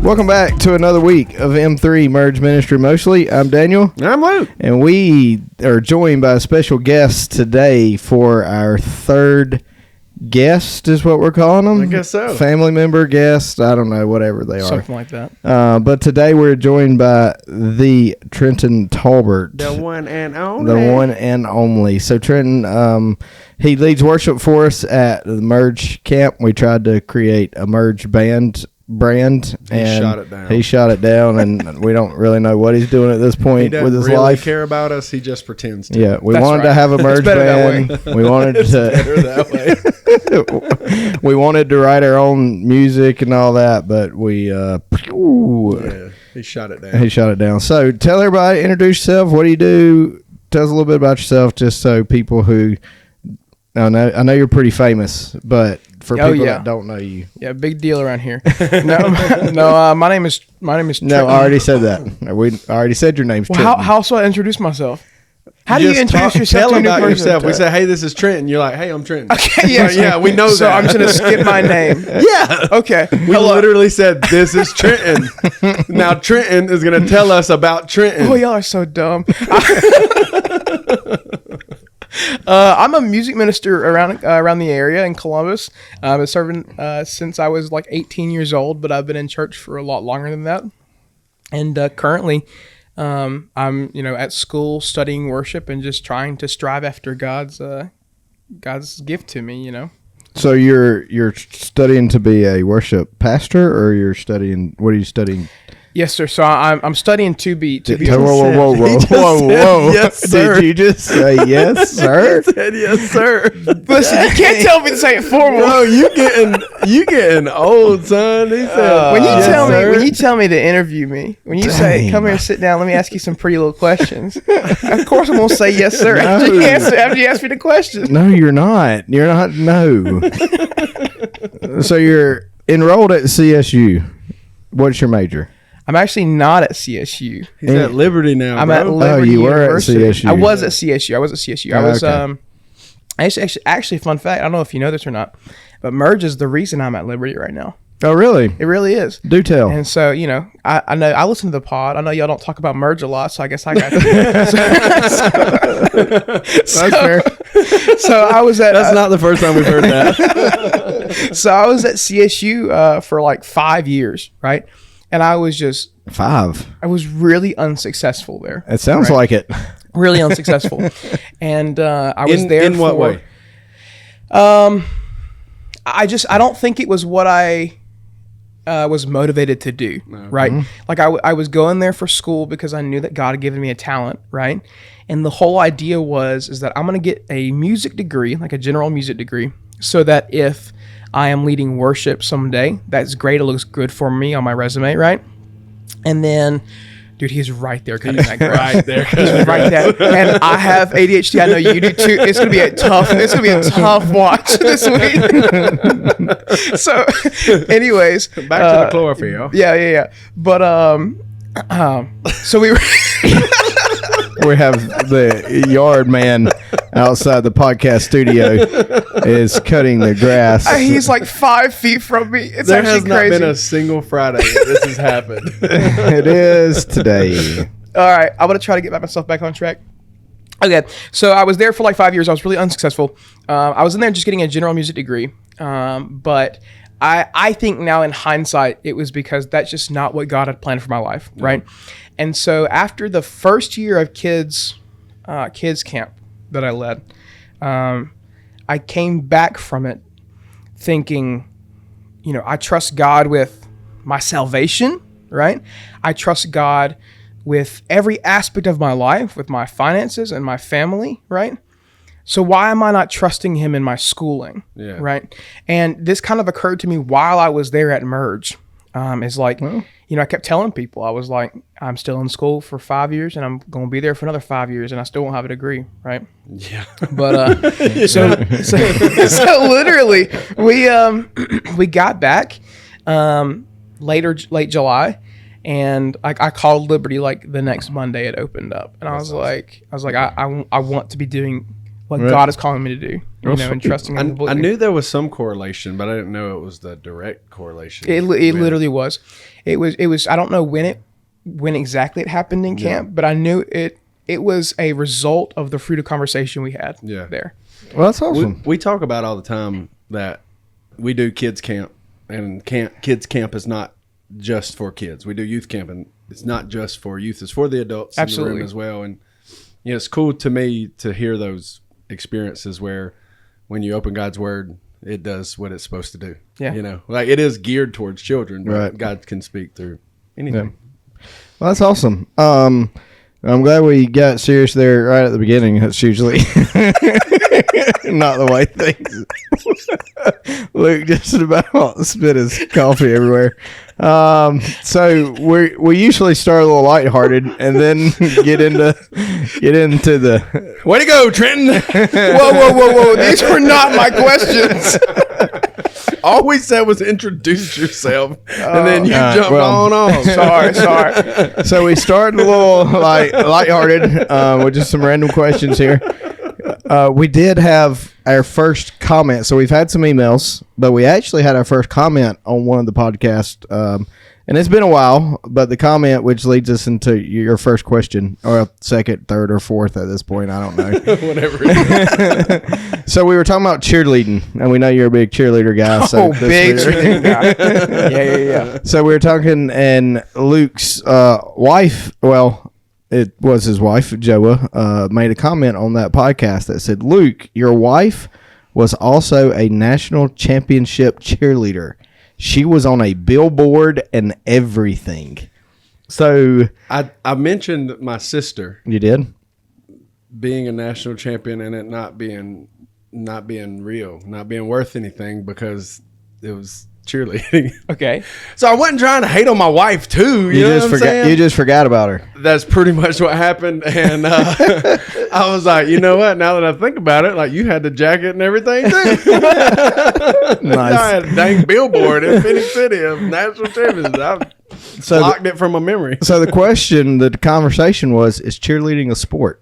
Welcome back to another week of M3 Merge Ministry Mostly. I'm Daniel. I'm Luke. And we are joined by a special guest today for our third guest, is what we're calling them. I guess so. Family member, guest, I don't know, whatever they are. Something like that. But today we're joined by the Trenton Tolbert. The one and only. The one and only. So Trenton, he leads worship for us at the Merge Camp. We tried to create a Merge brand. He shot it down, and we don't really know what he's doing at this point with his really life. Care about us? He just pretends to. Yeah, we wanted to have a Merge band. We wanted that way. We wanted to write our own music and all that, but we he shot it down. So tell everybody, introduce yourself. What do you do? Tell us a little bit about yourself, just so people who I know you're pretty famous, but for people that don't know you. Yeah, big deal around here. My name is Trenton. No, I already said that. I already said your name's Trenton. How else do I introduce myself? How do you introduce yourself tell to a new about person? yourself. We say, hey, this is Trenton. You're like, hey, I'm Trenton. Okay, yeah. Yeah, we know so that. I'm just going to skip my name. Yeah. Okay. We literally said, this is Trenton. Now Trenton is going to tell us about Trenton. Oh, y'all are so dumb. I'm a music minister around the area in Columbus. I've been serving since I was like 18 years old, but I've been in church for a lot longer than that. And currently, I'm at school studying worship and just trying to strive after God's gift to me. So you're studying to be a worship pastor, or you're studying? What are you studying? Yes, sir. So I'm studying to be. Whoa! Yes, sir. Did you just say yes, sir? He said yes, sir. Listen, you can't tell me to say it formal. Bro, you getting old, son. He said, when you tell me to interview me, when you say, come here, sit down, let me ask you some pretty little questions. Of course, I'm gonna say yes, sir. No. After you ask me the question. No, you're not. You're not. No. So you're enrolled at CSU. What's your major? I'm actually not at CSU. He's at Liberty now. I'm bro. at Liberty you were University. at CSU. I was at CSU. I was Okay. actually fun fact. I don't know if you know this or not, but Merge is the reason I'm at Liberty right now. Oh, really? It really is. Do tell. And so, I know I listen to the pod. I know y'all don't talk about Merge a lot, so I guess I got That's fair. So I was at. That's not the first time we've heard that. So I was at CSU for like 5 years, right? And I was just 5. I was really unsuccessful there. It sounds like it. Really unsuccessful. And I was there in what way? I don't think it was what I was motivated to do, right? Mm-hmm. Like I was going there for school because I knew that God had given me a talent, right? And the whole idea is that I'm going to get a music degree, like a general music degree, so that if I am leading worship someday, that's great. It looks good for me on my resume, right? And then, dude, he's right there cutting that grass. Right there. He's right there. And I have ADHD. I know you do too. It's gonna be a tough watch this week. So, anyways, Back to the chlorophyll. Yeah. But so we were. We have the yard man outside the podcast studio is cutting the grass. He's like 5 feet from me. It's There actually has not crazy. been a single Friday that this has happened. It is today. All right, I'm gonna try to get myself back on track. Okay, so I was there for like 5 years. I was really unsuccessful. I was in there just getting a general music degree, but I think now in hindsight, it was because that's just not what God had planned for my life, right? And so after the first year of kids camp that I led, I came back from it thinking, I trust God with my salvation, right? I trust God with every aspect of my life, with my finances and my family, right? So why am I not trusting him in my schooling, right? And this kind of occurred to me while I was there at Merge. It's like, I kept telling people, I was like, I'm still in school for 5 years and I'm going to be there for another 5 years and I still won't have a degree, right? Yeah. But so literally we got back late July, and I called Liberty like the next Monday it opened up, and I was like I want to be doing what God is calling me to do, and trusting Him completely. I knew there was some correlation, but I didn't know it was the direct correlation. It literally was. It was. I don't know when exactly it happened in camp, but I knew it. It was a result of the fruit of conversation we had there. Well, that's awesome. We talk about all the time that we do kids camp, and kids camp is not just for kids. We do youth camp, and it's not just for youth; it's for the adults in the room as well. And it's cool to me to hear those experiences where, when you open God's Word, it does what it's supposed to do. Yeah, like it is geared towards children, but God can speak through anything. Yeah. Well, that's awesome. I'm glad we got serious there right at the beginning. That's usually not the way things. Luke just about spit his coffee everywhere. So we usually start a little lighthearted and then get into the way to go, Trenton. Whoa! These were not my questions. All we said was introduce yourself, and then you jumped on. Sorry. So we started a little lighthearted with just some random questions here. We did have our first comment. So we've had some emails, but we actually had our first comment on one of the podcasts. And it's been a while, but the comment, which leads us into your first question, or second, third, or fourth at this point, I don't know. Whatever. So we were talking about cheerleading, and we know you're a big cheerleader guy. So big cheerleading guy. Yeah. So we were talking, and Luke's wife, well, it was his wife, Joa, made a comment on that podcast that said, Luke, your wife was also a national championship cheerleader. She was on a billboard and everything. So I mentioned my sister. You did? Being a national champion and it not being real, not being worth anything because it was cheerleading. Okay. So I wasn't trying to hate on my wife too. You know what I'm saying? You just forgot about her. That's pretty much what happened. And I was like, you know what? Now that I think about it, like you had the jacket and everything too. Nice. I had a dang billboard in Phoenix City of national champions. I blocked it from my memory. So the conversation was, is cheerleading a sport?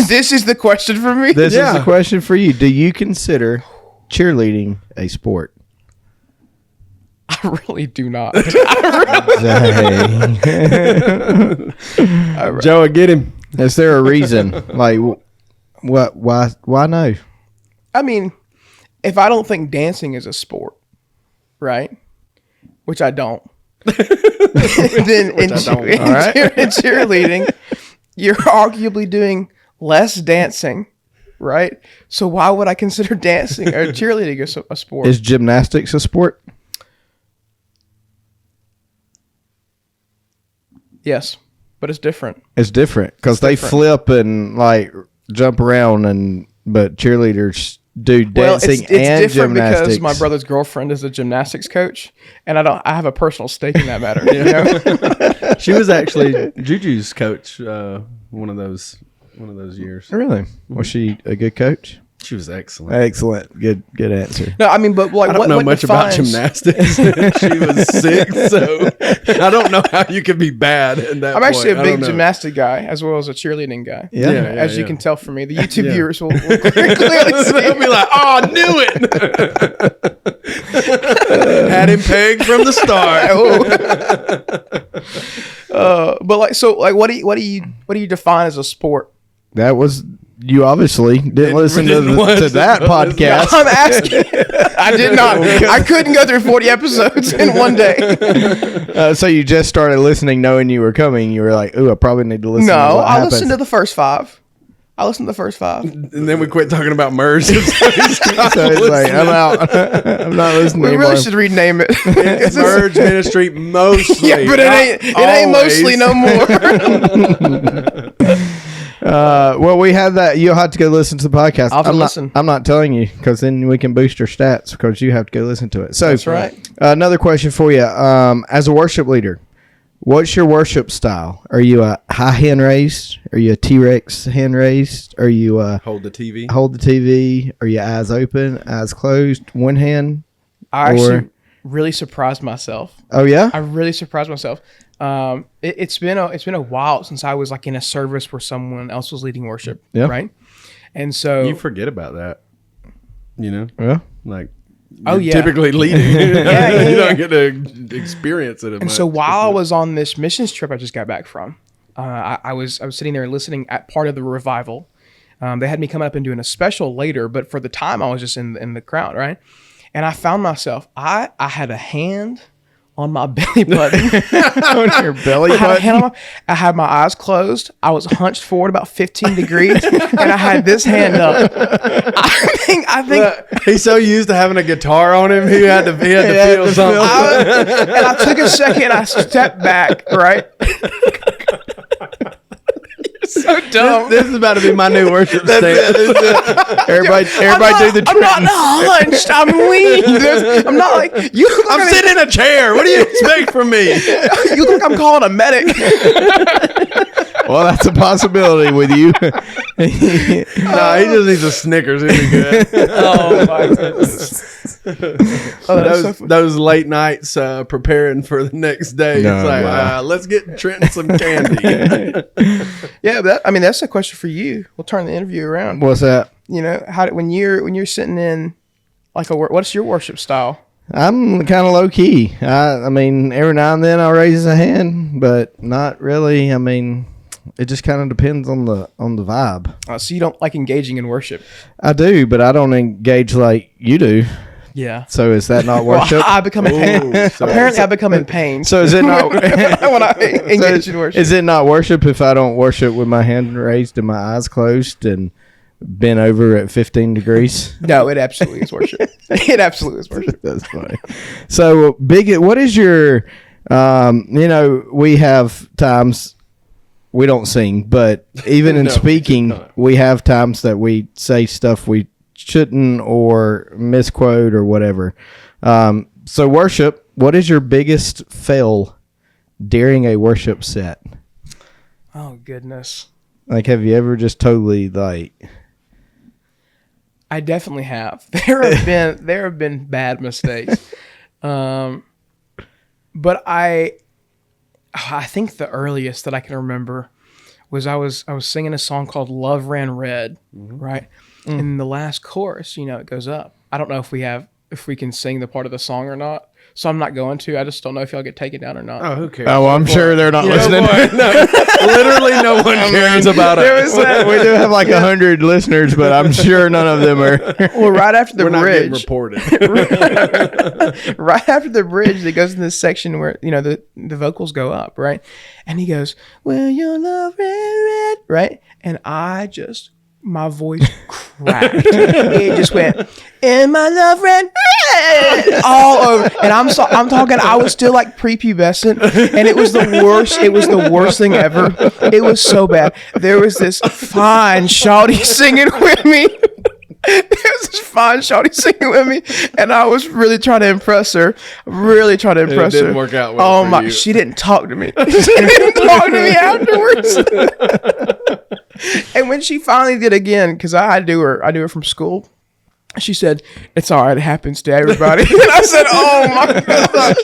This is the question for me? This is the question for you. Do you consider cheerleading a sport? I really do not. Joe, get him. Is there a reason? Like, what? Why no? I mean, if I don't think dancing is a sport, right? Which I don't. Then in cheerleading, you're arguably doing less dancing, right? So why would I consider dancing or cheerleading a sport? Is gymnastics a sport? Yes, but it's different. It's different because they flip and like jump around, but cheerleaders do dancing it's and different gymnastics. Because my brother's girlfriend is a gymnastics coach, and I have a personal stake in that matter. You know? She was actually Juju's coach one of those years. Really? Was she a good coach? She was excellent. Excellent. Good answer. No, I mean, but like, I don't know much about gymnastics. She was 6, so I don't know how you could be bad at that. I'm actually a big gymnastic guy as well as a cheerleading guy. Yeah, as you can tell from me, the YouTube viewers will clearly see. They'll be like, "Oh, I knew it." Had him pegged from the start. But like, what do you define as a sport? That was. You obviously didn't listen to that podcast. I'm asking. I did not. I couldn't go through 40 episodes in one day. So you just started listening knowing you were coming. You were like, ooh, I probably need to listen to what I happens. listened to the first 5. And then we quit talking about MERS. So it's like, I'm out. I'm not listening We anymore. really should rename it. It's MERS Ministry mostly. Yeah, but it ain't mostly no more. Well, we had that. You'll have to go listen to the podcast. I'm not telling you because then we can boost your stats because you have to go listen to it. So that's right. Another question for you. As a worship leader, what's your worship style? Are you a high hand raised? Are you a T-Rex hand raised? Are you hold the TV? Hold the TV? Are you eyes open, eyes closed, one hand? I actually really surprised myself. Oh yeah, I really surprised myself. It's been a while since I was like in a service where someone else was leading worship, right? And so you forget about that, Yeah. like. Oh yeah, typically leading. You don't get to experience it. And so while I was on this missions trip, I just got back from, I was sitting there listening at part of the revival. They had me coming up and doing a special later, but for the time I was just in the crowd, right? And I found myself, I had a hand on my belly button. On your belly button? I had my eyes closed. I was hunched forward about 15 degrees, and I had this hand up. I think he's so used to having a guitar on him, he had to feel something. And I took a second. I stepped back, right? So dumb. This is about to be my new worship stance. Everybody do the Trenton. I'm not hunched. I'm lean. I'm not like you. I'm sitting in a chair. What do you expect from me? You look like I'm calling a medic. Well, that's a possibility with you. No, he just needs a Snickers. He'll be good. Oh my goodness. Those late nights preparing for the next day. No, it's like, wow. Let's get Trenton some candy. Yeah, that's a question for you. We'll turn the interview around. What's that? When you're sitting in like what's your worship style? I'm kind of low key. I mean, every now and then I'll raise a hand, but not really. I mean, it just kind of depends on the vibe. So you don't like engaging in worship? I do, but I don't engage like you do. Yeah. So is that not worship? Well, I become in pain. Apparently, I become in pain. So is it not when I engage in worship? Is it not worship if I don't worship with my hand raised and my eyes closed and bent over at 15 degrees? No, it absolutely is worship. It absolutely is worship. That's funny. So what is your? We have times we don't sing, but even in speaking, we have times that we say stuff we shouldn't or misquote or whatever. So worship, what is your biggest fail during a worship set? Oh goodness. Like, have you ever just totally I definitely have. There have been bad mistakes. But I think the earliest that I can remember was I was singing a song called Love Ran Red, right? In the last chorus, it goes up. I don't know if we can sing the part of the song or not. So I'm not going to. I just don't know if y'all get taken down or not. Oh, who cares? Oh, I'm sure they're not listening. No, literally no one cares about it. We do have 100 listeners, but I'm sure none of them are. Well, right after the We're not getting bridge, reported. right after the bridge, it goes in this section where the vocals go up, right? And he goes, "Will your love red, right?" And my voice cracked. It just went, "And my love ran red," all over. And I'm talking. I was still prepubescent, and it was the worst. It was the worst thing ever. It was so bad. There was this fine shawty singing with me. There was this fine shawty singing with me, and I was really trying to impress her. It didn't work out well for you. She didn't talk to me. She didn't talk to me afterwards. And when she finally did again, because I do her from school, she said, "It's all right. It happens to everybody." And I said, "Oh my God."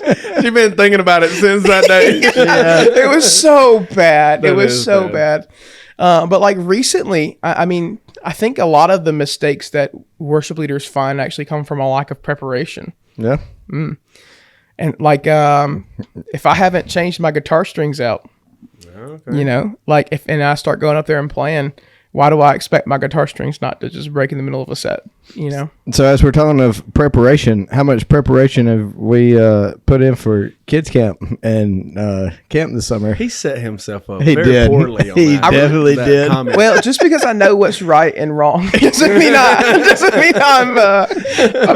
She's been thinking about it since that day. Yeah. It was so bad. It was so bad. But recently, I think a lot of the mistakes that worship leaders find actually come from a lack of preparation. Yeah. And if I haven't changed my guitar strings out, okay. If I start going up there and playing, why do I expect my guitar strings not to just break in the middle of a set? So as we're talking of preparation, how much preparation have we put in for kids camp and camp this summer? He set himself up very poorly on he that. Definitely did. Comment. Well, just because I know what's right and wrong doesn't mean I'm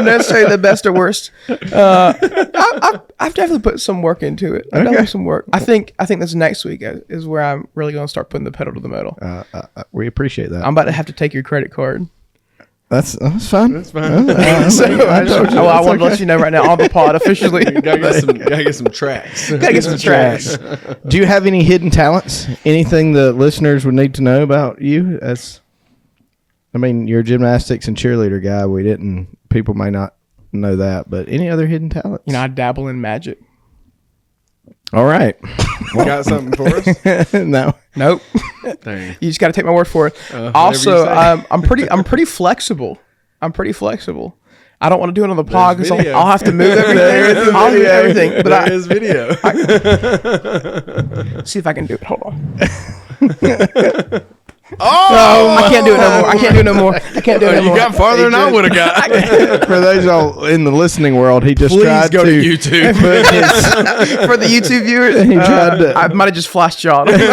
necessarily the best or worst. I've definitely put some work into it. I've done some work. I think this next week is where I'm really going to start putting the pedal to the metal. We appreciate that. I'm about to have to take your credit card. That's fine. That's fine. I want to let you know right now on the pod officially. Gotta get some tracks. Gotta get some tracks. Do you have any hidden talents? Anything the listeners would need to know about you? You're a gymnastics and cheerleader guy. People may not know that, but any other hidden talents? I dabble in magic. All right. You got something for us? No. Nope. Dang. You just got to take my word for it. Also, I'm pretty flexible. I don't want to do it on the pod because I'll have to move everything. I'll move everything. But there is video. See if I can do it. Hold on. I can't do it no more. You got farther than I would have got. For those y'all in the listening world, he just Please tried go to put YouTube. For the YouTube viewers, I might have just flashed y'all. We might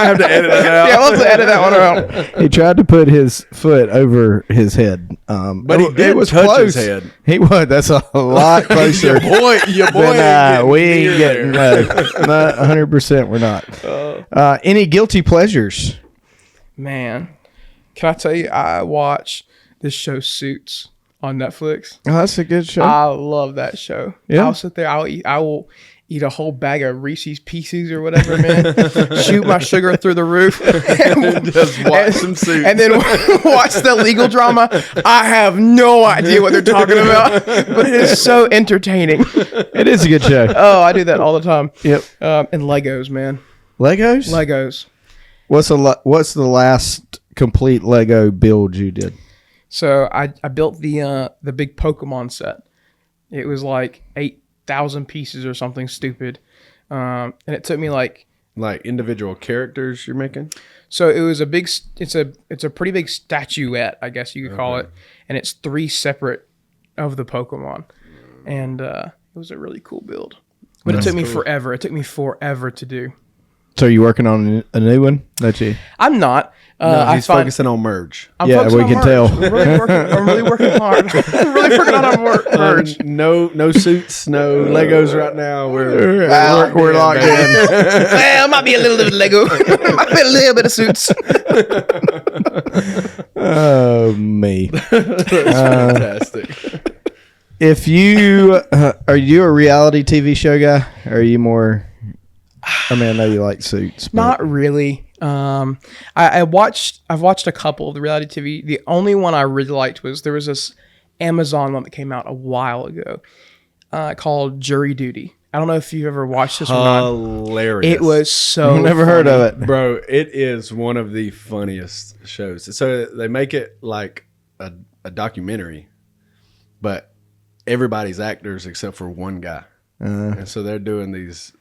have to edit that out. Yeah, we'll have to edit that one out. He tried to put his foot over his head, but he did it was touch close. his head. He was. That's a lot closer. your boy. We ain't getting not 100%. We're not. Any guilty pleasures? Man, can I tell you? I watch this show Suits on Netflix. Oh, that's a good show. I love that show. Yeah. I'll sit there. I will eat a whole bag of Reese's Pieces or whatever, man. Shoot my sugar through the roof. And just watch some Suits. And then watch the legal drama. I have no idea what they're talking about, but it is so entertaining. It is a good show. Oh, I do that all the time. Yep. And Legos, man. Legos? What's the last complete Lego build you did? So I built the big Pokemon set. It was like 8,000 pieces or something stupid, and it took me like individual characters you're making. So it was it's a pretty big statuette, I guess you could call it, and it's 3 separate of the Pokemon, and it was a really cool build. But it took me forever. It took me forever to do. So are you working on a new one? I'm not. He's focusing on merge. We can tell. I'm really working hard. I'm really working on merge. No Suits, no Legos right now. We're locked in. Well, might be a little bit of Lego. Might be a little bit of Suits. Oh, me. Fantastic. If you are you a reality TV show guy? Or are you more? I mean, I know you like Suits. But. Not really. I've watched a couple of the reality TV. The only one I really liked there was this Amazon one that came out a while ago called Jury Duty. I don't know if you've ever watched this or not. Hilarious. It was so I've never heard of it. Bro, it is one of the funniest shows. So they make it like a documentary, but everybody's actors except for one guy. And so they're doing these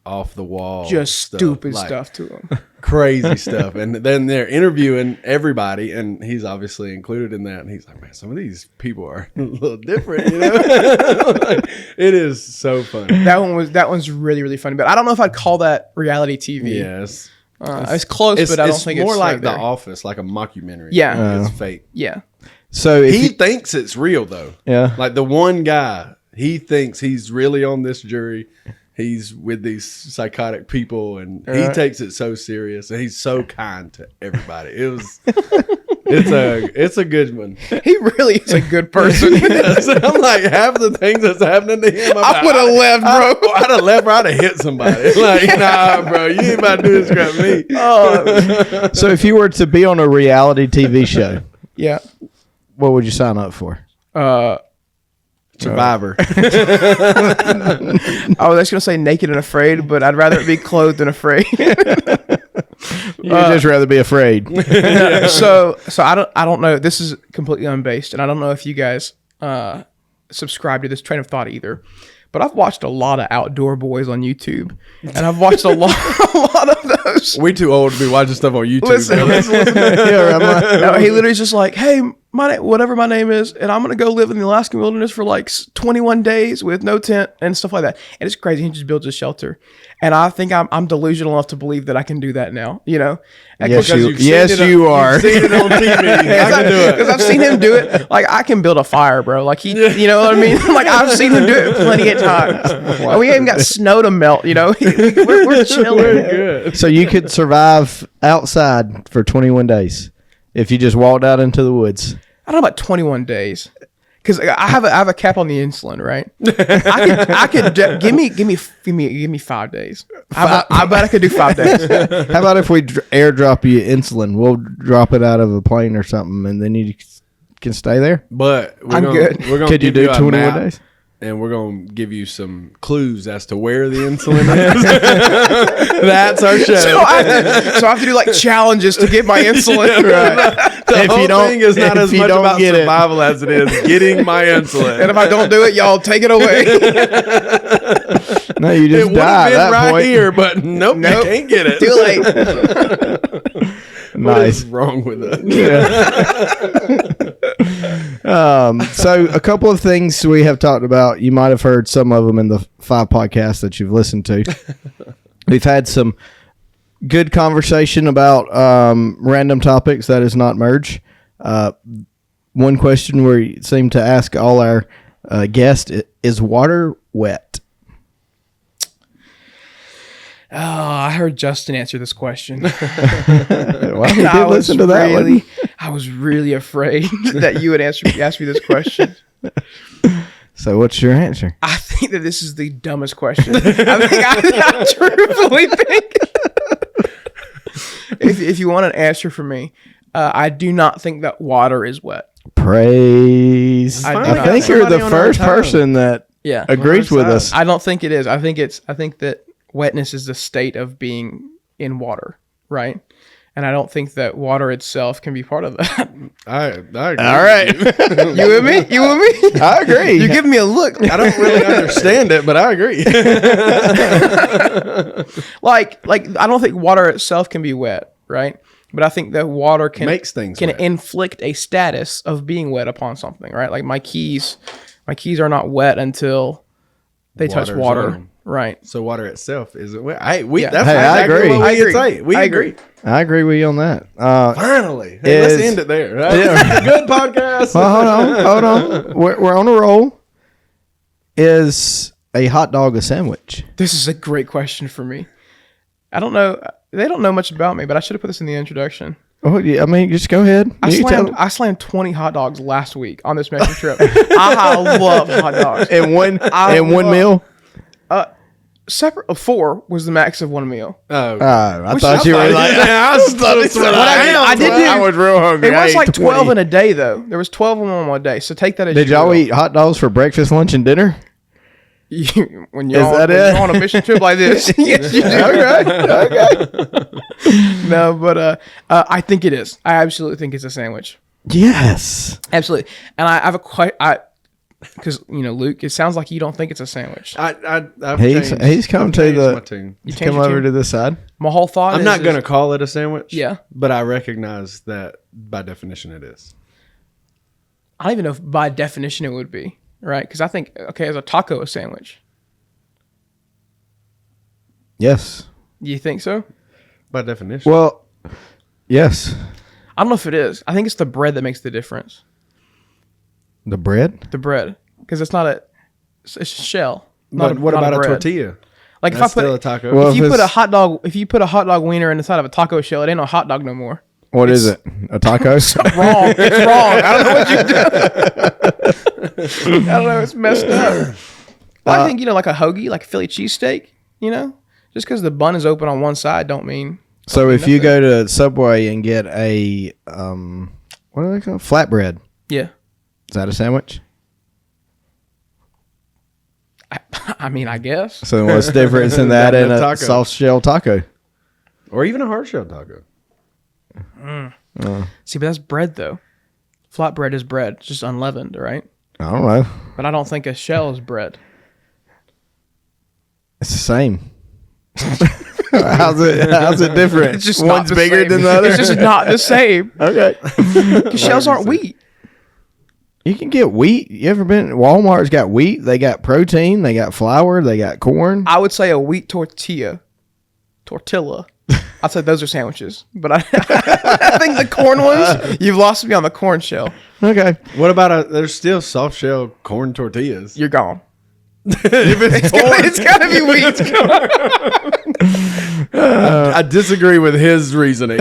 off the wall, just stupid stuff to them, crazy stuff, and then they're interviewing everybody, and he's obviously included in that. And he's like, "Man, some of these people are a little different, you know." It is so funny. That one's really really funny, but I don't know if I'd call that reality TV. Yes, it's close, but I don't think it's more like right The there. Office, like a mockumentary. Yeah, it's fake. Yeah. So he thinks it's real though. Yeah, like the one guy, he thinks he's really on this jury. He's with these psychotic people, and he takes it so serious, and he's so kind to everybody. It's a good one. He really is a good person. Yes. I'm like, half the things that's happening to him, I would have left, bro. I'd have left, bro. I'd have hit somebody. Like, nah, bro, you ain't about to do this crap me. So if you were to be on a reality TV show, yeah, what would you sign up for? Survivor. I was actually gonna say Naked and Afraid, but I'd rather it be Clothed and Afraid. You'd just rather be afraid. Yeah. So I don't know. This is completely unbased, and I don't know if you guys subscribe to this train of thought either. But I've watched a lot of Outdoor Boys on YouTube, and I've watched a lot of those. We too old to be watching stuff on YouTube. Listen. No, he literally is just like, hey, whatever my name is, and I'm gonna go live in the Alaskan wilderness for like 21 days with no tent and stuff like that. And it's crazy. He just builds a shelter, and I think I'm delusional enough to believe that I can do that now. You know? Yes, you are. You've seen it on TV. I can do it because I've seen him do it. Like I can build a fire, bro. Like you know what I mean? Like I've seen him do it plenty of times. And we ain't even got snow to melt. You know, we're chilling. We're good. So you could survive outside for 21 days if you just walked out into the woods. I don't know about 21 days. Because I have a cap on the insulin, right? I could give me 5 days. I bet I could do 5 days. How about if we airdrop you insulin? We'll drop it out of a plane or something, and then you can stay there. I'm good. We're gonna could you do 21 days? and we're going to give you some clues as to where the insulin is. That's our show. So I have to do like challenges to get my insulin. Right. The whole thing is not as much about survival as it is getting my insulin. And if I don't do it, y'all take it away. No, you just die at that right point. here, but nope, you can't get it. Too late. What Nice. is wrong with it? So a couple of things we have talked about. You might have heard some of them in the 5 podcasts that you've listened to. We've had some good conversation about random topics that is not merge. One question we seem to ask all our guests: is water wet? Oh, I heard Justin answer this question. Well, he did listen to that one. I was really afraid that you would ask me this question. So what's your answer? I think that this is the dumbest question. I truthfully think. If you want an answer from me, I do not think that water is wet. Praise. I think you're the first person that agrees with us. I don't think it is. I think that wetness is the state of being in water, right? And I don't think that water itself can be part of that. I agree. All right. You with me? I agree. You're giving me a look. I don't really understand it, but I agree. like I don't think water itself can be wet, right? But I think that water can makes things can wet. inflict a status of being wet upon something, right? Like my keys are not wet until they touch water. Right. So water itself isn't wet. I agree. I agree with you on that. Finally. Hey, let's end it there. Right? Yeah. Good podcast. Well, hold on. We're on a roll. Is a hot dog a sandwich? This is a great question for me. I don't know. They don't know much about me, but I should have put this in the introduction. Oh, yeah, I mean, just go ahead. I slammed 20 hot dogs last week on this Mexican trip. I love hot dogs. In one meal? Separate 4 was the max of one meal. I thought you were like, I was real hungry. It was like 12 in a day, though. There was 12 of them on one day. So take that as Did y'all eat hot dogs for breakfast, lunch, and dinner? When you're on a mission trip like this. Yes, you do. Okay. No, but I think it is. I absolutely think it's a sandwich. Yes. Absolutely. And I have a question. Because, Luke, it sounds like you don't think it's a sandwich. He's come to the... He's come over to this side. My whole thought I'm not going to call it a sandwich. Yeah. But I recognize that by definition it is. I don't even know if by definition it would be, right? Because I think, is a taco a sandwich? Yes. You think so? By definition. Well, yes. I don't know if it is. I think it's the bread that makes the difference. The bread? The bread. Because it's not it's a shell. What about a tortilla? Like That's if I put still a taco. Well, if you put a hot dog wiener inside of a taco shell, it ain't no hot dog no more. What is it? A taco? Wrong. It's wrong. I don't know what you do. I don't know. It's messed up. I think, like a hoagie, like a Philly cheesesteak, just because the bun is open on one side don't mean. So if you go to Subway and get a, what are they called? Flatbread. Yeah. Is that a sandwich? I mean, I guess. So what's the difference in that and a soft shell taco? Or even a hard shell taco. See, but that's bread, though. Flatbread is bread. It's just unleavened, right? I don't know. But I don't think a shell is bread. It's the same. How's it different? It's just one's bigger than the other. It's just not the same. Okay. Because shells aren't wheat. You can get wheat. You ever been? Walmart's got wheat. They got protein. They got flour. They got corn. I would say a wheat tortilla. I'd say those are sandwiches. But I think the corn ones, you've lost me on the corn shell. Okay. What about there's still soft shell corn tortillas? You're gone. It's got to be wheat. I disagree with his reasoning.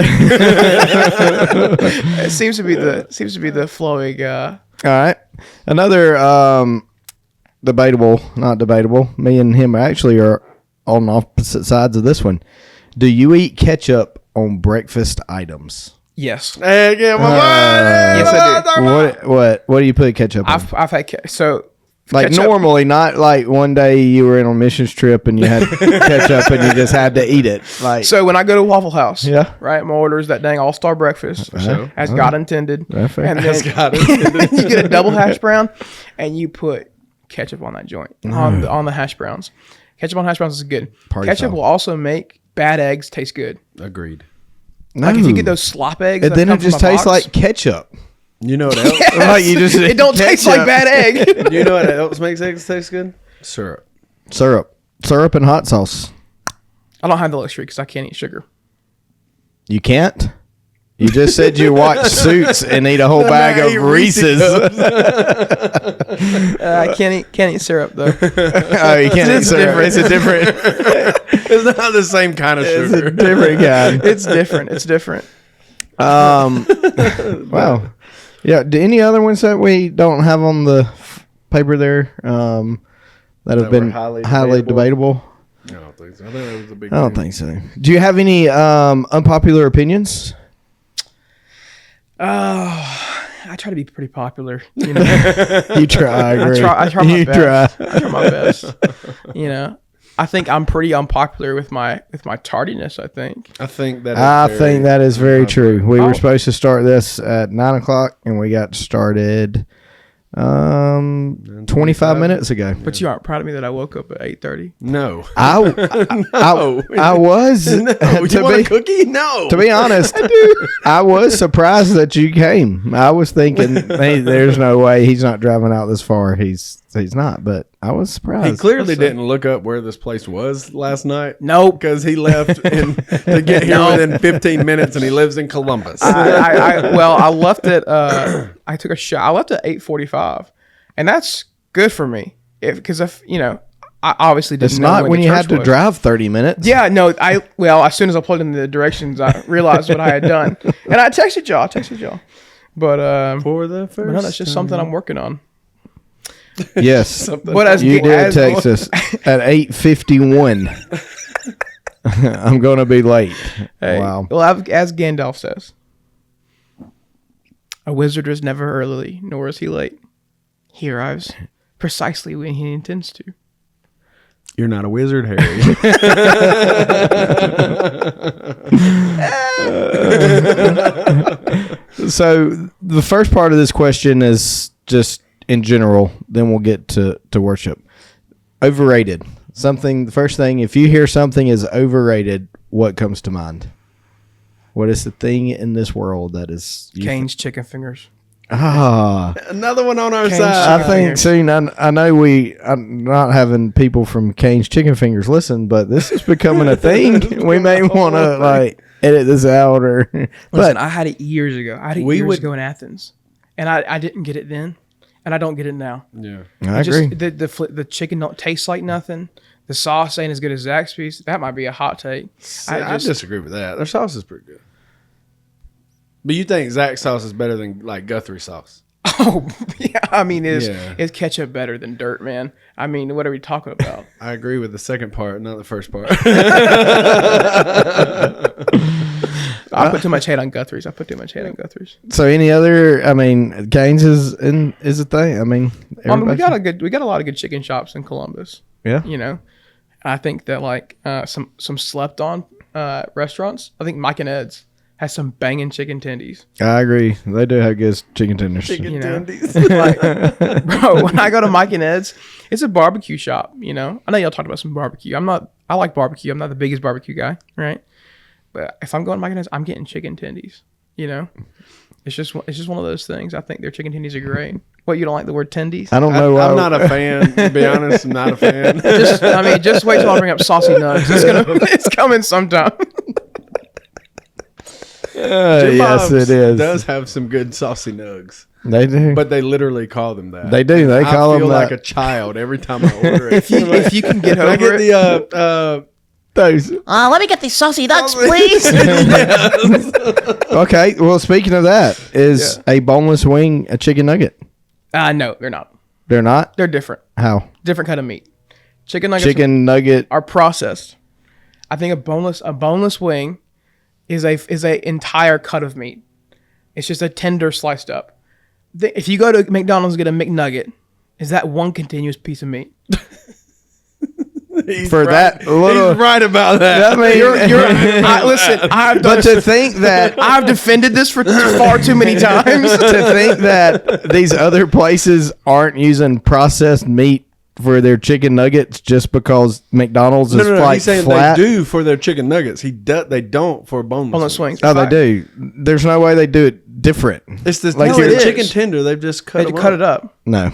It seems to be the flowing. All right. Another not debatable. Me and him actually are on opposite sides of this one. Do you eat ketchup on breakfast items? Yes. Hey, yes, I do. What do you put ketchup on? I've had so Like ketchup. Normally, not like one day you were in on a missions trip and you had ketchup and you just had to eat it. Like So when I go to Waffle House, Yeah. right, my order is that dang all-star breakfast, as God intended. That's fair. And As then God intended. you get a double hash brown, and you put ketchup on that joint, on the hash browns. Ketchup on hash browns is good. Party Ketchup foul. will also make bad eggs taste good. Agreed. Like if you get those slop eggs, and that then come it just from a tastes box, like ketchup. You know what else? Yes. Like you just it don't taste like bad egg. You know what else makes eggs taste good? Syrup. Syrup and hot sauce. I don't have the luxury because I can't eat sugar. You can't. You just said you watch Suits and eat a whole bag of Reese's. I can't eat syrup though. Oh, you can't eat syrup. It's a different. It's not the same kind of It's sugar. a different kind. It's different. It's different. Wow. Yeah. Do any other ones that we don't have on the paper there that have were been highly highly debatable? I don't think so. I think that was a big I don't think so. Do you have any unpopular opinions? I try to be pretty popular. You know, You try. I agree. I try my You best. try. I try my best. You know, I think I'm pretty unpopular with my tardiness. I think. I think that. I think that is very true. We Oh. were supposed to start this at 9:00 and we got started 25 minutes ago. But you aren't proud of me that I woke up at 8:30. No. I was No. You want a cookie? No. to be honest, I was surprised that you came. I was thinking, hey, there's no way he's not driving out this far. He's not, but I was surprised. He clearly didn't look up where this place was last night. Nope. Because he left to get here within 15 minutes, and he lives in Columbus. I left at I took a shot. I left at 8:45, and that's good for me. Because if you know, I obviously didn't. It's know not when when the you church had to was. drive 30 minutes. Yeah, no. As soon as I plugged in the directions, I realized what I had done, and I texted y'all. But For the first no, that's just something I'm working on. Yes. But as You did as- text us at 8:51. I'm going to be late. Hey, Wow. Well, as Gandalf says, a wizard is never early, nor is he late. He arrives precisely when he intends to. You're not a wizard, Harry. So the first part of this question is just in general, then we'll get to worship. Overrated. The first thing, if you hear something is overrated, what comes to mind? What is the thing in this world that is... Cane's chicken fingers. Another one on our Cane's side. I think soon, I know I'm not having people from Cane's Chicken Fingers listen, but this is becoming a thing. We may want to edit this out or... Listen, But I had it years ago. I had it years ago in Athens, and I didn't get it then, and I don't get it now. Yeah. I agree. The chicken don't taste like nothing. The sauce ain't as good as Zaxby's. That might be a hot take. I disagree with that. Their sauce is pretty good. But you think Zach's sauce is better than like Guthrie sauce? Oh, yeah. I mean, is ketchup better than dirt, man? I mean, what are we talking about? I agree with the second part, not the first part. I put too much hate on Guthrie's. So any other? I mean, Cane's is a thing. I mean, we got a lot of good chicken shops in Columbus. Yeah. You know, I think that like some slept on restaurants. I think Mike and Ed's has some banging chicken tendies. I agree. They do have good chicken tenders. You know? Like, bro, when I go to Mike and Ed's, it's a barbecue shop. You know, I know y'all talked about some barbecue. I like barbecue. I'm not the biggest barbecue guy, right? But if I'm going to Mike and Ed's, I'm getting chicken tendies. You know, it's just one of those things. I think their chicken tendies are great. What, you don't like the word tendies? I don't know why. I'm not a fan. To be honest, I'm not a fan. Just wait till I bring up saucy nugs. It's coming sometime. Yes, it is. Does have some good saucy nugs. They do. But they literally call them that. They do. They call them that. I feel like a child every time I order it. If you can get over Can I get it. Those. Let me get these saucy nugs, please. Okay. Well, speaking of that, is a boneless wing a chicken nugget? No, they're not. They're not. They're different. How? Different kind of meat. Chicken nuggets Nugget. are processed. I think a boneless wing is a entire cut of meat. It's just a tender sliced up. If you go to McDonald's and get a McNugget, is that one continuous piece of meat. He's right about that. I mean, listen, but to think that I've defended this for far too many times. to think that these other places aren't using processed meat for their chicken nuggets just because McDonald's is like he's saying flat. they do for their chicken nuggets. They don't for boneless wings. Oh, they do. There's no way they do it different. It's this like chicken tender. They've just cut it up. No.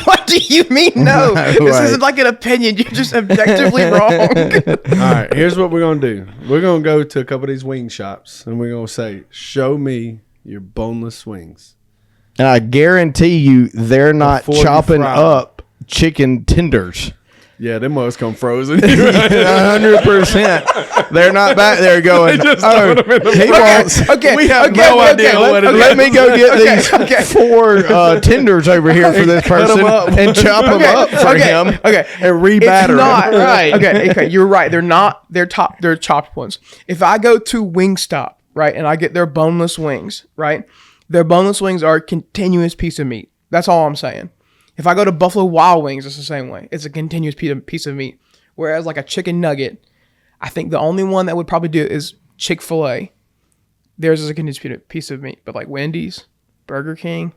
What do you mean? No, this isn't like an opinion. You're just objectively wrong. All right, here's what we're gonna do. We're gonna go to a couple of these wing shops, and we're gonna say, "Show me your boneless wings." And I guarantee you, they're not chopping up chicken tenders. Yeah, them must come frozen. 100%. They're not back there going, he wants... Okay, we have no idea what it is. Let me go get these 4 tenders over here for this person and chop them up for him and rebatter them. Right. Okay, you're right. They're not. They're chopped ones. If I go to Wingstop, right, and I get their boneless wings, right, their boneless wings are a continuous piece of meat. That's all I'm saying. If I go to Buffalo Wild Wings, it's the same way. It's a continuous piece of meat. Whereas like a chicken nugget, I think the only one that would probably do it is Chick-fil-A. Theirs is a continuous piece of meat. But like Wendy's, Burger King,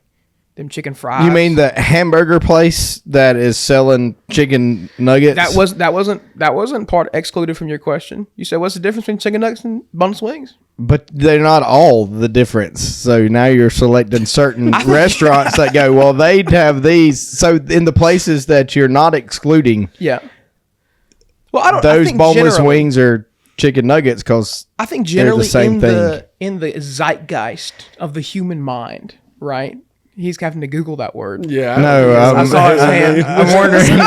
them chicken fries. You mean the hamburger place that is selling chicken nuggets? That wasn't part excluded from your question. You said, what's the difference between chicken nuggets and boneless wings? But they're not all the difference. So now you're selecting certain restaurants that go, well, they'd have these. So in the places that you're not excluding, yeah. Well, I think boneless wings are chicken nuggets because I think generally the same thing. In the zeitgeist of the human mind, right? He's having to Google that word. Yeah. No, I saw his hand. I'm wondering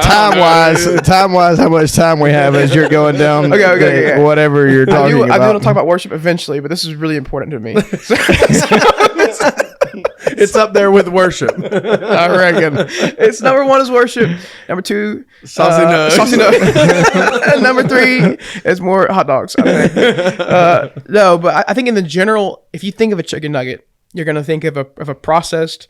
time-wise, how much time we have as you're going down whatever you're talking about. I do want to talk about worship eventually, but this is really important to me. It's up there with worship. I reckon. It's number 1 is worship. Number 2, saucy nugs. And number 3 is more hot dogs. I think. No, but I think in the general, if you think of a chicken nugget, you're going to think of a processed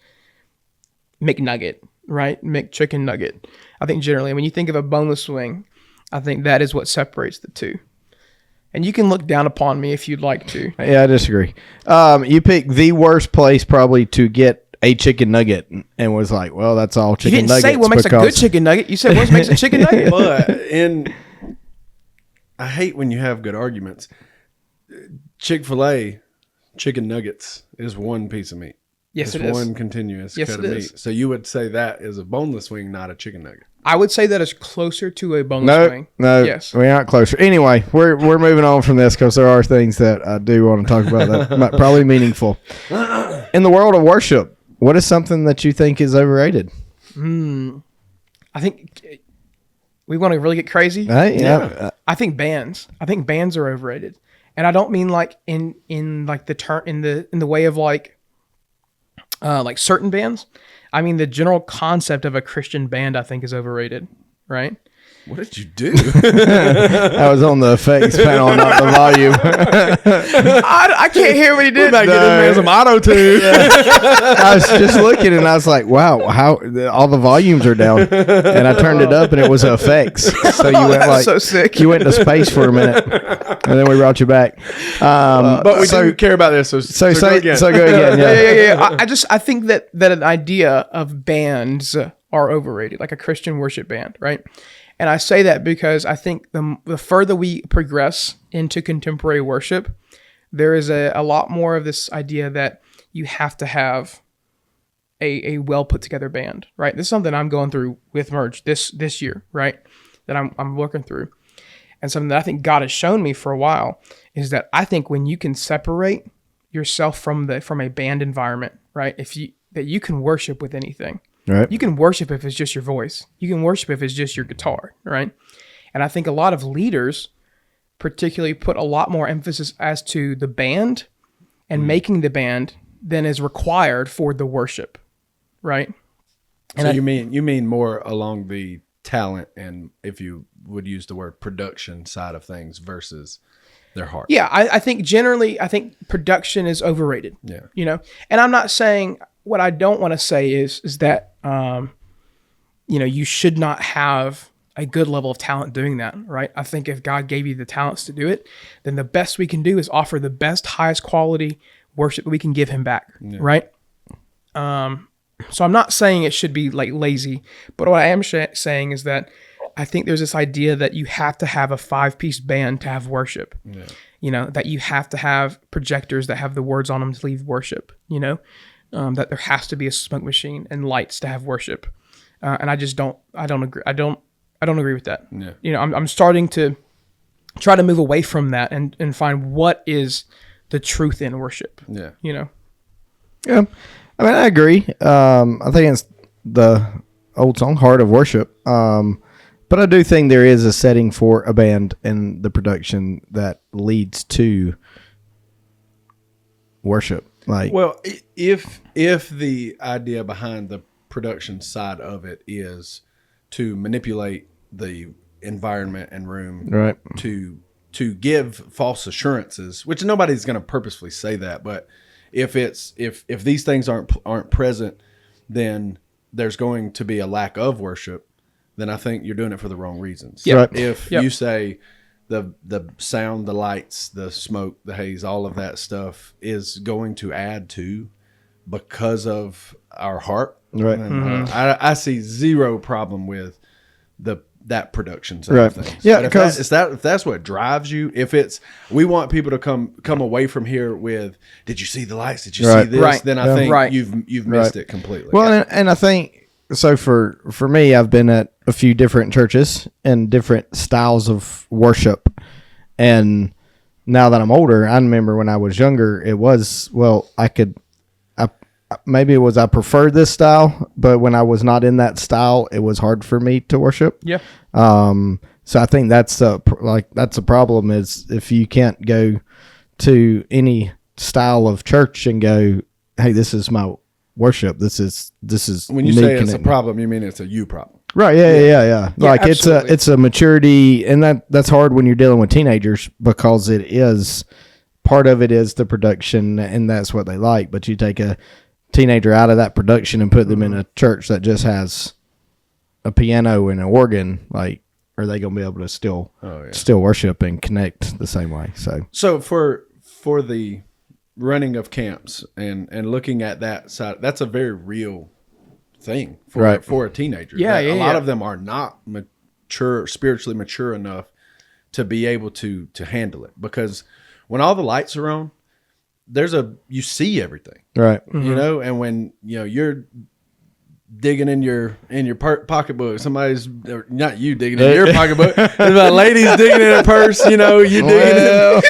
McNugget, right? McChicken nugget. I think generally when you think of a boneless wing, I think that is what separates the two. And you can look down upon me if you'd like to. Yeah, I disagree. You picked the worst place probably to get a chicken nugget and was like, well, that's all chicken nuggets. You didn't say what makes a good chicken nugget. You said what makes a chicken nugget. But I hate when you have good arguments. Chick-fil-A chicken nuggets is one piece of meat. Yes, it's it is. One continuous cut of meat. Is. So you would say that is a boneless wing, not a chicken nugget. I would say that is closer to a boneless wing. No, yes, we're not closer. Anyway, we're moving on from this because there are things that I do want to talk about that might probably meaningful. In the world of worship, what is something that you think is overrated? I think we want to really get crazy. Yeah. I think bands. I think bands are overrated, and I don't mean like in like the term in the way of like certain bands. I mean the general concept of a Christian band. I think is overrated. Right. What did you do? I was on the effects panel, not the volume. I can't hear what he did. Get this man some auto-tune. I was just looking and I was like, wow, how all the volumes are down. And I turned it up and it was effects. So you went like, so sick. You went into space for a minute and then we brought you back. But we do care about this. So go again. So go again. Yeah. I think that an idea of bands are overrated, like a Christian worship band, right? And I say that because I think the further we progress into contemporary worship, there is a lot more of this idea that you have to have a well put together band, right? This is something I'm going through with Merge this year, right? That I'm working through, and something that I think God has shown me for a while is that I think when you can separate yourself from a band environment, right? That you can worship with anything. Right. You can worship if it's just your voice. You can worship if it's just your guitar, right? And I think a lot of leaders particularly put a lot more emphasis as to the band and making the band than is required for the worship, right? And so you mean more along the talent and, if you would use the word, production side of things versus their heart. Yeah, I think generally, production is overrated. Yeah. And I'm not saying what I don't want to say is that you should not have a good level of talent doing that, right? I think if God gave you the talents to do it, then the best we can do is offer the best, highest quality worship we can give him back, right? So I'm not saying it should be like lazy, but what I am saying is that I think there's this idea that you have to have a 5-piece band to have worship. That you have to have projectors that have the words on them to lead worship. That there has to be a smoke machine and lights to have worship. And I just don't agree. I don't agree with that. Yeah. I'm starting to try to move away from that and find what is the truth in worship. Yeah. Yeah. I mean, I agree. I think it's the old song, Heart of Worship. But I do think there is a setting for a band and the production that leads to worship. Well, if the idea behind the production side of it is to manipulate the environment and room, right, to give false assurances, which nobody's going to purposefully say that, but if these things aren't present, then there's going to be a lack of worship. Then I think you're doing it for the wrong reasons. Yeah. Right. If you say the sound, the lights, the smoke, the haze, all of that stuff is going to add to because of our heart, right? I see zero problem with that production side of things. Yeah, because if that's what drives you, if it's we want people to come away from here with, did you see the lights? Did you see this? Right. Then I think you've missed it completely. Well, and I think so. For me, I've been at a few different churches and different styles of worship, and now that I'm older, I remember when I was younger, it was I preferred this style, but when I was not in that style, it was hard for me to worship. Yeah. So I think that's a problem is if you can't go to any style of church and go, hey, this is my worship. This is when you say it's a problem, you mean it's a you problem. Right. Yeah. Like absolutely. it's a maturity, and that's hard when you're dealing with teenagers because it is part of it is the production, and that's what they like. But you take a teenager out of that production and put them in a church that just has a piano and an organ, like, are they going to be able to still worship and connect the same way? So for the running of camps and looking at that side, that's a very real thing for a teenager. A lot of them are not spiritually mature enough to be able to handle it, because when all the lights are on, you see everything, right? And when you're digging in your pocketbook, somebody's not you digging in your pocketbook. There's about ladies digging in a purse. You digging in your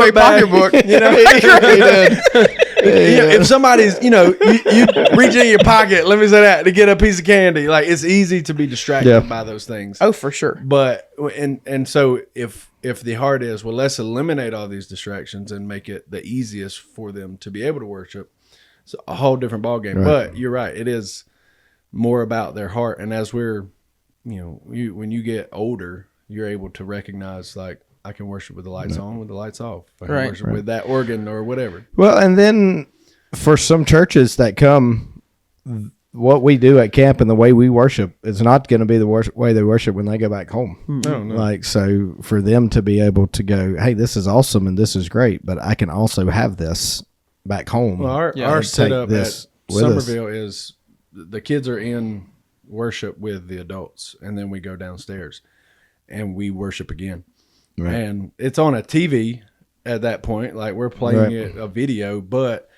book pocketbook. If somebody's you reach in your pocket, let me say that, to get a piece of candy, like, it's easy to be distracted by those things. Oh, for sure. But and so if the heart is, well, let's eliminate all these distractions and make it the easiest for them to be able to worship, it's a whole different ballgame. Right. But you're right, it is more about their heart. And as we're, when you get older, you're able to recognize, like, I can worship with the lights on, with the lights off. I can worship with that organ or whatever. Well, and then for some churches that come, what we do at camp and the way we worship is not going to be the way they worship when they go back home. No. Like, so for them to be able to go, hey, this is awesome and this is great, but I can also have this back home. Well, our setup at Somerville is the kids are in worship with the adults, and then we go downstairs and we worship again. Right. And it's on a TV at that point, like, we're playing a video, but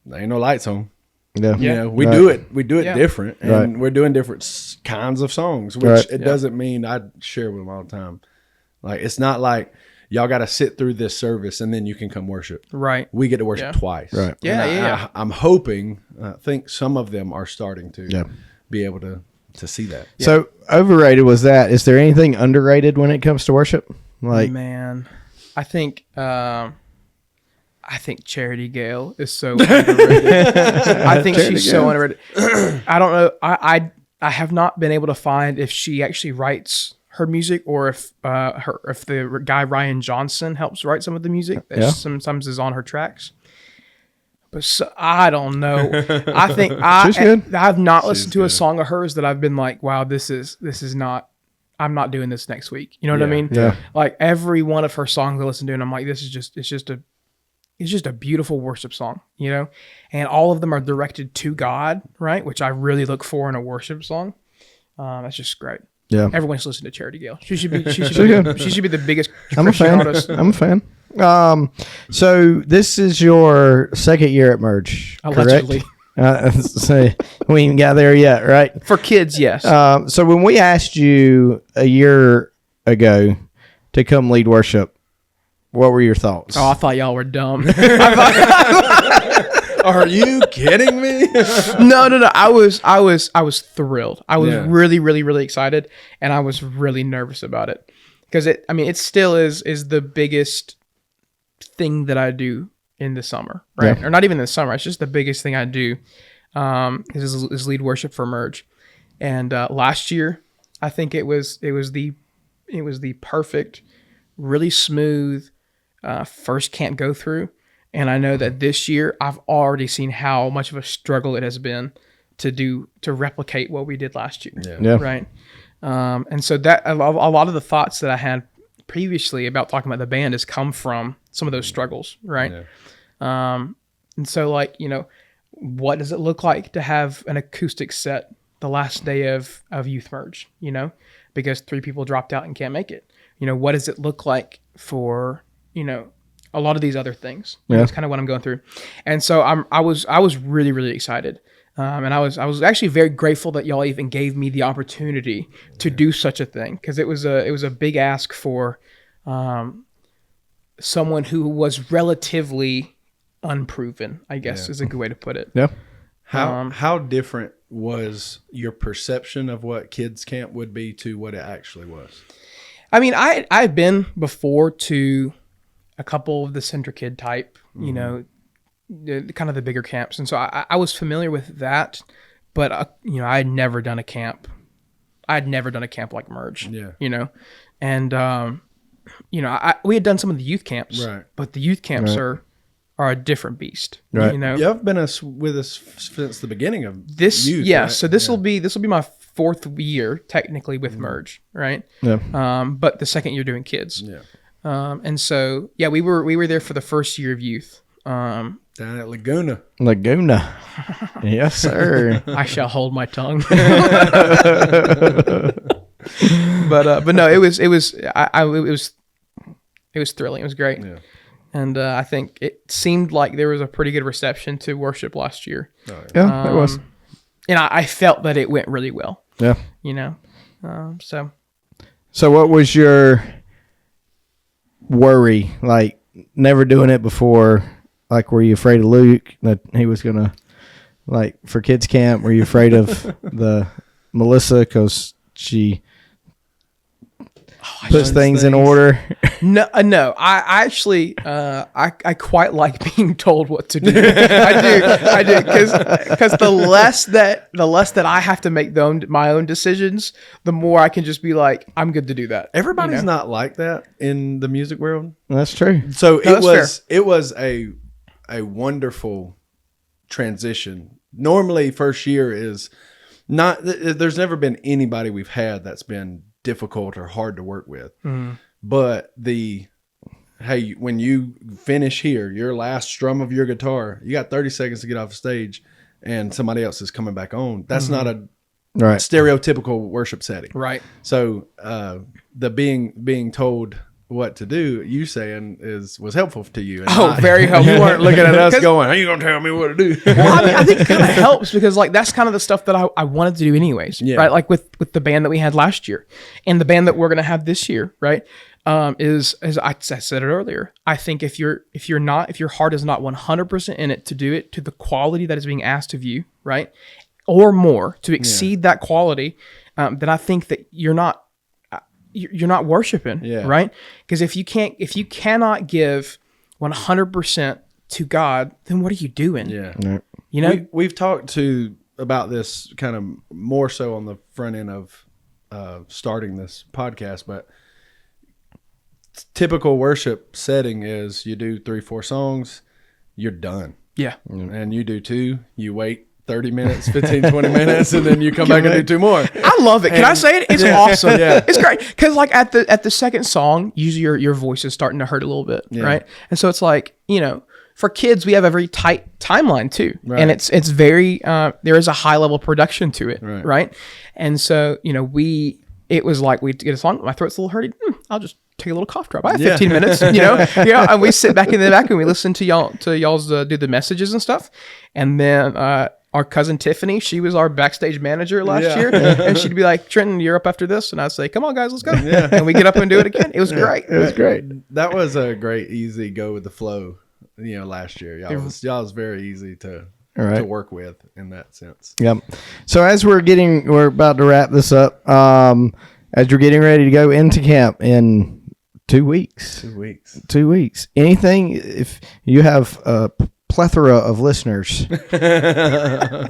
there ain't no lights on. Yeah. We do it different, and we're doing different kinds of songs, which it doesn't mean I share with them all the time. Like, it's not like y'all got to sit through this service and then you can come worship. Right. We get to worship twice. Right. I'm hoping, I think some of them are starting to be able to see that. Yeah. So overrated was that. Is there anything underrated when it comes to worship? Like, man, I think Charity Gale is so underrated. I think she's so underrated. I don't know. I have not been able to find if she actually writes her music, or if the guy Ryan Johnson helps write some of the music that sometimes is on her tracks. But I don't know. I think I've not listened to a song of hers that I've been like, wow, this is not. I'm not doing this next week. You know what I mean? Yeah. Like every one of her songs I listen to, and I'm like, it's just a beautiful worship song, you know? And all of them are directed to God, right? Which I really look for in a worship song. That's just great. Yeah. Everyone should listen to Charity Gale. She should be the biggest Christian artist. I'm a fan. So this is your second year at Merge, Allegedly. Correct? So we ain't got there yet, right? For kids, yes. So when we asked you a year ago to come lead worship, what were your thoughts? Oh, I thought y'all were dumb. Are you kidding me? No. I was thrilled. I was really, really, really excited, and I was really nervous about it because it still is the biggest thing that I do in the summer, right? Yeah. Or not even in the summer. It's just the biggest thing I do is lead worship for Merge. And last year, I think it was the perfect, really smooth first camp go through. And I know that this year I've already seen how much of a struggle it has been to replicate what we did last year. Yeah. Right. And so that a lot of the thoughts that I had previously about talking about the band has come from some of those struggles. Right. Yeah. And so like, you know, what does it look like to have an acoustic set the last day of Youth Merge, you know, because 3 people dropped out and can't make it? You know, what does it look like for, you know, a lot of these other things? Yeah. That's kind of what I'm going through. And so I was really, really excited. And I was actually very grateful that y'all even gave me the opportunity to do such a thing. Cause it was a big ask for, someone who was relatively unproven, I guess is a good way to put it. Yeah. How different was your perception of what kids camp would be to what it actually was? I mean, I've been before to a couple of the Center Kid type, you know, kind of the bigger camps. And so I was familiar with that, but you know, I had never done a camp. I had never done a camp like Merge, you know? And, you know, we had done some of the youth camps, right, but the youth camps are a different beast, right? You know, you've been with us since the beginning of this. Youth, yeah. Right? So this will be my 4th year technically with Merge, right? Yeah. But the second year doing kids. Yeah. And so, yeah, we were there for the first year of youth. Down at Laguna. Yes, sir. I shall hold my tongue. But no, it was thrilling. It was great. Yeah. And I think it seemed like there was a pretty good reception to worship last year. Oh, Yeah, it was. And I felt that it went really well. Yeah. You know, So what was your worry? Like never doing it before. Like, were you afraid of Luke that he was gonna, like, for kids camp? Were you afraid of the Melissa because she puts things in order? No. I actually, I quite like being told what to do. I do, because the less that I have to make my own decisions, the more I can just be like, I'm good to do that. Everybody's not like that in the music world. That's true. So it was a wonderful transition. Normally, first year is not. There's never been anybody we've had that's been difficult or hard to work with. But when you finish here, your last strum of your guitar, you got 30 seconds to get off the stage, and somebody else is coming back on. That's not a stereotypical worship setting, right? So the being told what to do, you saying was helpful to you. And very helpful. You weren't looking at us going, "Are you gonna tell me what to do?" Well, I mean, I think it kind of helps because like that's kind of the stuff that I wanted to do anyways, right? Like with the band that we had last year and the band that we're gonna have this year, right? Is as I said it earlier, I think if your heart is not 100% in it to do it to the quality that is being asked of you, right, or more to exceed that quality, then I think that you're not worshiping, right? Because if you cannot give 100% to God, then what are you doing? Yeah. You know, we've talked about this kind of more so on the front end of starting this podcast, but typical worship setting is you do 3-4 songs, you're done. Yeah. And you do 2, you wait 30 minutes, 15, 20 minutes, and then you come back and do 2 more. I love it. Can I say it? It's awesome. Yeah. It's great. Because like at the second song, usually your voice is starting to hurt a little bit, right? And so it's like, for kids, we have a very tight timeline too. Right. And it's very, there is a high level production to it, right? And so, it was like we'd get a song, my throat's a little hurty, I'll just take a little cough drop. I have 15 minutes, and we sit back in the back and we listen to y'all's do the messages and stuff. And then our cousin Tiffany, she was our backstage manager last year, and she'd be like, Trenton, you're up after this. And I'd say, come on, guys, let's go. Yeah. And we get up and do it again. It was great. It was great. That was a great, easy go with the flow, last year. Y'all was very easy to work with in that sense. Yep. So as we're about to wrap this up, as you're getting ready to go into camp in 2 weeks. 2 weeks. 2 weeks. Anything, if you have a plethora of listeners,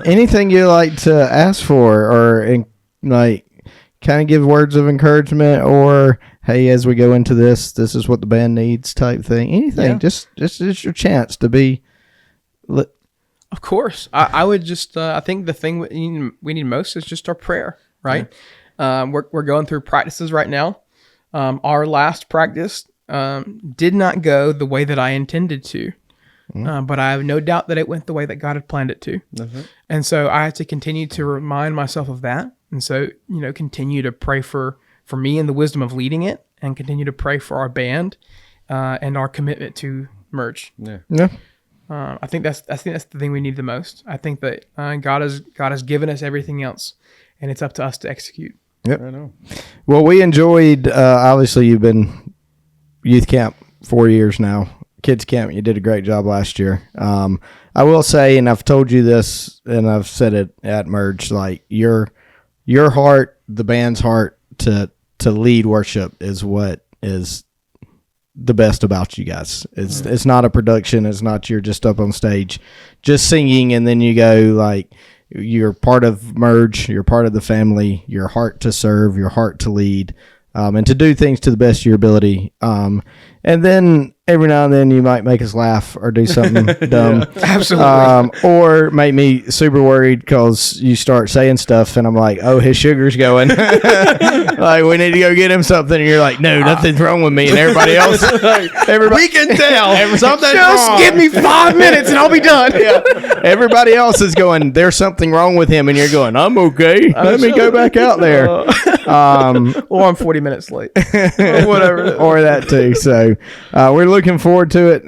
anything you like to ask for or kind of give words of encouragement or, hey, as we go into this is what the band needs type thing. Anything, just your chance to be Of course. I would just, I think the thing we need most is just our prayer, right? Yeah. We're going through practices right now. Our last practice did not go the way that I intended to, but I have no doubt that it went the way that God had planned it to. Mm-hmm. And so I have to continue to remind myself of that. And so, continue to pray for me and the wisdom of leading it, and continue to pray for our band and our commitment to merge. Yeah. Yeah. I think that's the thing we need the most. I think that God has given us everything else, and it's up to us to execute. Yep. I know. Well, we enjoyed. Obviously, you've been youth camp 4 years now. Kids camp, you did a great job last year. I will say, and I've told you this, and I've said it at Merge, like your heart, the band's heart to lead worship is what is the best about you guys. It's not a production. It's not you're just up on stage just singing and then you go like you're part of Merge, you're part of the family, your heart to serve, your heart to lead, and to do things to the best of your ability. And then every now and then you might make us laugh or do something dumb. Absolutely. Or make me super worried because you start saying stuff and I'm like, oh, his sugar's going. Like, we need to go get him something. And you're like, no, nothing's wrong with me. And everybody else, we can tell. Something's just wrong. Give me 5 minutes and I'll be done. Yeah. Everybody else is going, there's something wrong with him. And you're going, I'm okay. Let me go back out there. Or I'm 40 minutes late. Or whatever. Or that too. So we're looking forward to it.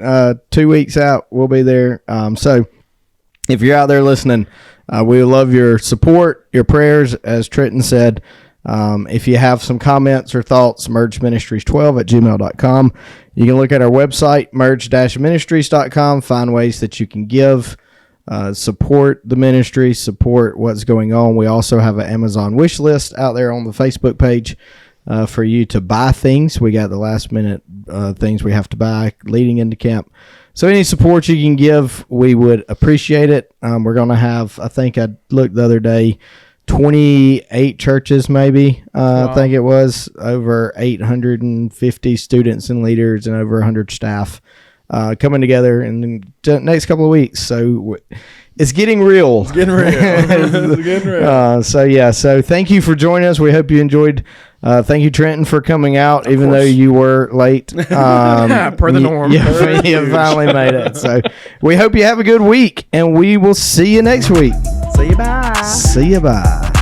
2 weeks out, we'll be there. So if you're out there listening, we love your support, your prayers, as Trenton said. If you have some comments or thoughts, mergeministries12@gmail.com. You can look at our website, merge-ministries.com, find ways that you can give, support the ministry, support what's going on. We also have an Amazon wish list out there on the Facebook page for you to buy things. We got the last minute things we have to buy leading into camp. So any support you can give, we would appreciate it. We're going to have, I think I looked the other day, 28 churches maybe. Wow. I think it was over 850 students and leaders and over 100 staff coming together in the next couple of weeks. So it's getting real. It's getting real. It's getting real. So thank you for joining us. We hope you enjoyed. Thank you, Trenton, for coming out, even though you were late. Per the norm. You finally made it. So we hope you have a good week, and we will see you next week. See you. Bye. See you. Bye.